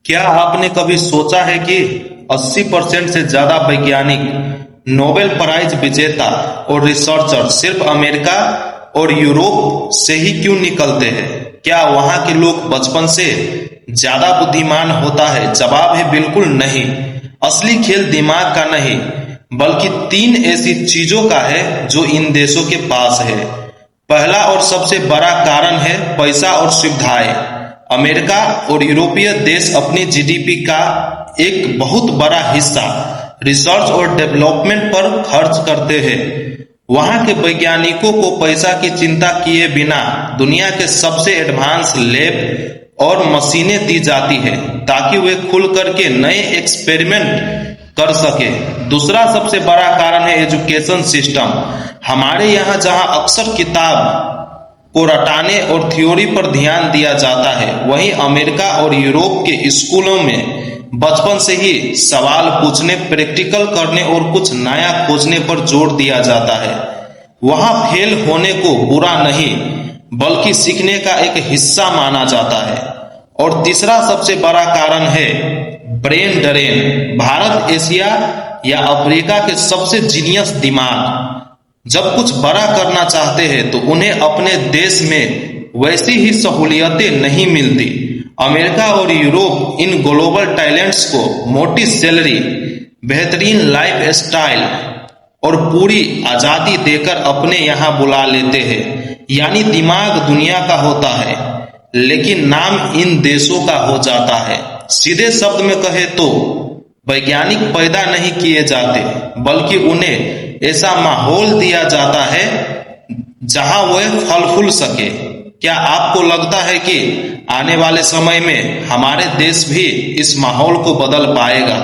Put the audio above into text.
क्या आपने कभी सोचा है कि 80% से ज्यादा वैज्ञानिक, नोबेल प्राइज विजेता और रिसर्चर सिर्फ अमेरिका और यूरोप से ही क्यों निकलते हैं? क्या वहां के लोग बचपन से ज्यादा बुद्धिमान होता है? जवाब है बिल्कुल नहीं। असली खेल दिमाग का नहीं, बल्कि तीन ऐसी चीजों का है जो इन देशों के पास है। पहला और सबसे बड़ा कारण है पैसा और सुविधाएं। अमेरिका और यूरोपीय देश अपनी जीडीपी का एक बहुत बड़ा हिस्सा रिसर्च और डेवलपमेंट पर खर्च करते हैं। वहां के वैज्ञानिकों को पैसा की चिंता किए बिना दुनिया के सबसे एडवांस लैब और मशीनें दी जाती है ताकि वे खुल करके नए एक्सपेरिमेंट कर सके। दूसरा सबसे बड़ा कारण है एजुकेशन सिस्टम। हमारे यहाँ जहाँ अक्सर किताब को रटाने और थ्योरी पर ध्यान दिया जाता है, वहीं अमेरिका और यूरोप के स्कूलों में बचपन से ही सवाल पूछने, प्रैक्टिकल करने और कुछ नया खोजने पर जोर दिया जाता है। वहां फेल होने को बुरा नहीं, बल्कि सीखने का एक हिस्सा माना जाता है। और तीसरा सबसे बड़ा कारण है ब्रेन ड्रेन। भारत, एशिया या अफ्रीका के सबसे जीनियस दिमाग जब कुछ बड़ा करना चाहते हैं तो उन्हें अपने देश में वैसी ही सहूलियतें नहीं मिलती। अमेरिका और यूरोप इन ग्लोबल टैलेंट्स को मोटी सैलरी, बेहतरीन लाइफ स्टाइल और पूरी आजादी देकर अपने यहाँ बुला लेते हैं। यानी दिमाग दुनिया का होता है, लेकिन नाम इन देशों का हो जाता है। सीधे शब्द में कहे तो वैज्ञानिक पैदा नहीं किए जाते, बल्कि उन्हें ऐसा माहौल दिया जाता है जहां वह फल फूल सके। क्या आपको लगता है कि आने वाले समय में हमारे देश भी इस माहौल को बदल पाएगा?